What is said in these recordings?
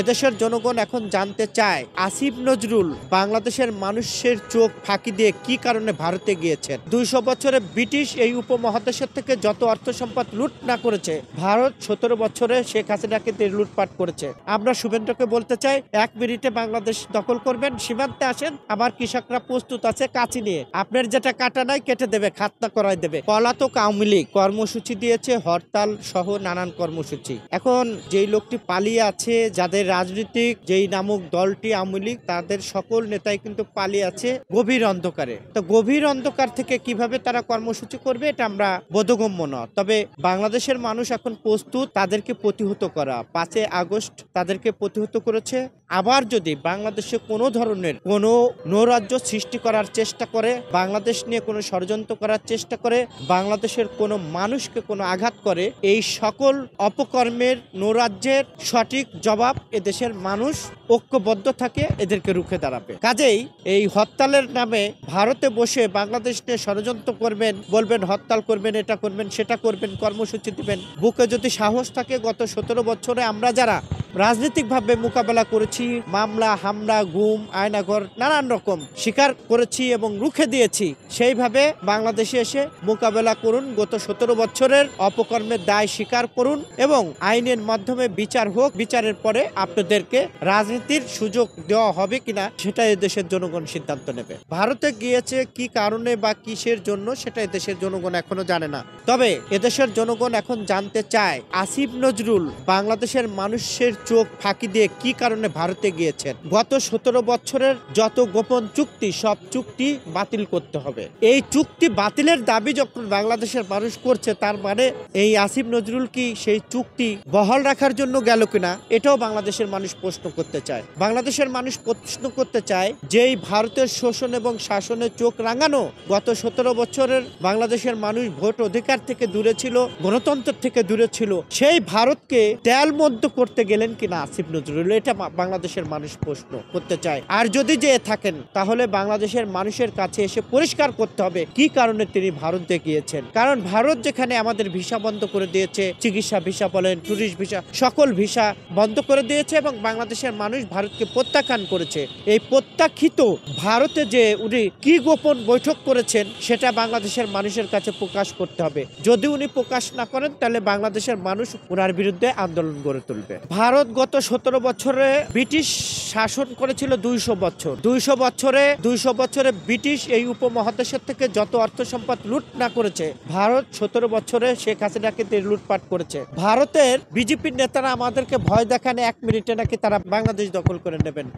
এদেশের জনগণ এখন জানতে চায় আসিফ নজরুল বাংলাদেশের মানুষের চোখ ফাঁকি দিয়ে কি কারণে ভারতে গিয়েছেন। ২০০ বছরে ব্রিটিশ এই উপমহাদেশের থেকে যত অর্থ সম্পদ লুট না করেছে, ভারত ১৭ বছরে শেখ হাসিনাকে লুটপাট করেছে। আমরা শুভেন্দ্রকে বলতে চাই, ১ মিনিটে বাংলাদেশ দখল করবেন, সীমান্তে আসেন, আমার কৃষকরা প্রস্তুত আছে কাঁচি নিয়ে। আপনার যেটা কাটা নাই কেটে দেবে, খাতনা করাই দেবে। পলাতক আওয়ামী লীগ কর্মসূচি দিয়েছে, হরতাল সহ নানান কর্মসূচি। এখন যেই লোকটি পালিয়ে আছে, যাদের রাজনৈতিক যেই নামক দলটি আওয়ামী লীগ, তাদের সকল নেতাই কিন্তু পালিয়ে আছে গভীর অন্ধকারে। তো গভীর অন্ধকার থেকে কিভাবে তারা কর্মসূচি করবে এটা আমরা বোধগম্য নয়। তবে বাংলাদেশের মানুষ এখন প্রস্তুত তাদেরকে প্রতিহত করা। ৫ আগস্ট তাদেরকে প্রতিহত করেছে। আবার যদি বাংলাদেশে কোনো ধরনের কোনো নৈরাজ্য সৃষ্টি করার চেষ্টা করে, বাংলাদেশ নিয়ে কোনো ষড়যন্ত্র করার চেষ্টা করে, বাংলাদেশের কোনো মানুষকে কোনো আঘাত করে, এই সকল অপকর্মের নৈরাজ্যের সঠিক জবাব এদেশের মানুষ ঐক্যবদ্ধ থাকে এদেরকে রুখে দাঁড়াবে। কাজেই এই হরতালের নামে ভারতে বসে বাংলাদেশ নিয়ে ষড়যন্ত্র করবেন, বলবেন হরতাল করবেন, এটা করবেন, সেটা করবেন, কর্মসূচি দিবেন। বুকে যদি সাহস থাকে, গত ১৭ বছরে আমরা যারা রাজনৈতিকভাবে মোকাবেলা করেছি, মামলা হামলা গুম আয়নাঘর নানান রকম স্বীকার করেছি এবং রুখে দিয়েছি, সেইভাবে বাংলাদেশে এসে মোকাবেলা করুন। গত ১৭ বছরের অপকর্মের দায় স্বীকার করুন এবং আইনের মাধ্যমে বিচার হোক। বিচারের পরে আপনাদেরকে রাজনীতির সুযোগ দেওয়া হবে কিনা সেটা এদেশের জনগণ সিদ্ধান্ত নেবে। ভারতে গিয়েছে কি কারণে বা কিসের জন্য সেটা এদেশের জনগণ এখনো জানে না। তবে এদেশের জনগণ এখন জানতে চায় আসিফ নজরুল বাংলাদেশের মানুষের চোখ ফাঁকি দিয়ে কি কারণে ভারতে গিয়েছেন। গত ১৭ বছরের যত গোপন চুক্তি, সব চুক্তি বাতিল করতে হবে। এই চুক্তি বাতিলের দাবি যখন বাংলাদেশের মানুষ করছে, তার মানে এই আসিফ নজরুল কি সেই চুক্তি বহাল রাখার জন্য গেল কিনা এটাও বাংলাদেশের মানুষ প্রশ্ন করতে চায়। বাংলাদেশের মানুষ প্রশ্ন করতে চায়, যেই ভারতের শোষণ এবং শাসনের চোখ রাঙানো গত ১৭ বছরের বাংলাদেশের মানুষ ভোট অধিকার থেকে দূরে ছিল, গণতন্ত্র থেকে দূরে ছিল, সেই ভারতকে তেলমদ্দ করতে গেলেন কিনা আসিফ নজরুল, এটা বাংলাদেশের মানুষ প্রশ্ন করতে চায়। আর যদি যেয়ে থাকেন তাহলে বাংলাদেশের মানুষের কাছে এসে পরিষ্কার করতে হবে কি কারণে তিনি ভারতে গিয়েছেন। কারণ ভারত যেখানে আমাদের ভিসা বন্ধ করে দিয়েছে, চিকিৎসা ভিসা বলেন, ট্যুরিস্ট ভিসা, সকল ভিসা বন্ধ করে দিয়েছে এবং বাংলাদেশের মানুষ ভারতকে প্রত্যাখ্যান করেছে। এই প্রত্যাখ্যিত ভারতে যে উনি কি গোপন বৈঠক করেছেন সেটা বাংলাদেশের মানুষের কাছে প্রকাশ করতে হবে। যদি উনি প্রকাশ না করেন তাহলে বাংলাদেশের মানুষ ওনার বিরুদ্ধে আন্দোলন গড়ে তুলবে। ভারত গত ১৭ বছরে ব্রিটিশ শাসন করেছিল ২০০ বছর। ২০০ বছরে ব্রিটিশ এই উপমহাদেশের থেকে যত অর্থ সম্পদ লুট না করেছে, ভারত ১৭ বছরে শেখ হাসিনাকে লুটপাট করেছে। ভারতের বিজেপির নেতারা আমাদেরকে ভয় দেখানে ১ মিনিটে নাকি তারা বাংলাদেশ দখল করে নেবেন।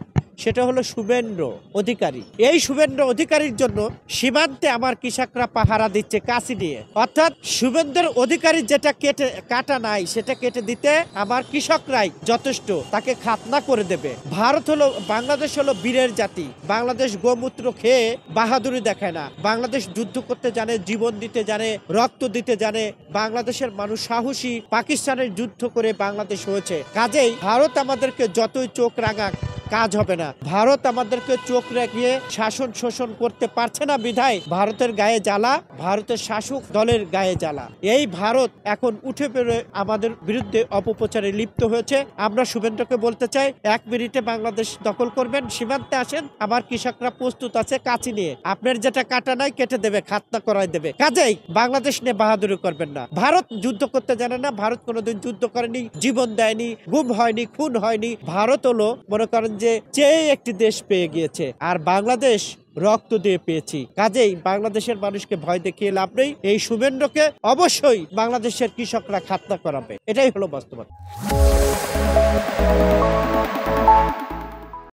সেটা হলো শুভেন্দ্র অধিকারী। এই শুভেন্দ্র অধিকারীর জন্য সীমান্তে আমার কৃষকরা পাহারা দিচ্ছে কাঁচি নিয়ে। অর্থাৎ শুভেন্দ্র অধিকারী যেটা কাটা নাই সেটা কেটে দিতে আমার কৃষকরাই যথেষ্ট, তাকে খাতনা করে দেবে। বাংলাদেশ হলো বীরের জাতি। বাংলাদেশ গোমূত্র খেয়ে বাহাদুরি দেখায় না। বাংলাদেশ যুদ্ধ করতে জানে, জীবন দিতে জানে, রক্ত দিতে জানে। বাংলাদেশের মানুষ সাহসী। পাকিস্তানের যুদ্ধ করে বাংলাদেশ হয়েছে। কাজেই ভারত আমাদেরকে যতই চোখ রাঙাক কাজ হবে না। ভারত আমাদেরকে চোখ রেখে শাসন শোষণ করতে পারছে না বিধায় ভারতের গায়ে জ্বালা, ভারতের শাসক দলের গায়ে জ্বালা। এই ভারত এখন উঠে পেরে আমাদের বিরুদ্ধে অপপ্রচারে লিপ্ত হয়েছে। আমরা শুভেন্দ্রকে বলতে চাই, ১ মিনিটে বাংলাদেশ দখল করবেন, সীমান্তে আসেন, আমার কৃষকরা প্রস্তুত আছে কাঁচি নিয়ে। আপনার যেটা কাটা নাই কেটে দেবে, খাতনা করাই দেবে। কাজেই বাংলাদেশ নিয়ে বাহাদুরি করবেন না। ভারত যুদ্ধ করতে জানে না, ভারত কোনোদিন যুদ্ধ করেনি, জীবন দেয়নি, গুম হয়নি, খুন হয়নি। ভারত হলো মনে করেন যে চেয়ে একটি দেশ পেয়ে গিয়েছে, আর বাংলাদেশ রক্ত দিয়ে পেয়েছি। কাজেই বাংলাদেশের মানুষকে ভয় দেখিয়ে লাভ নেই। এই শুভেন্দ্রকে অবশ্যই বাংলাদেশের কৃষকরা খাতনা করাবে, এটাই হলো বাস্তবতা।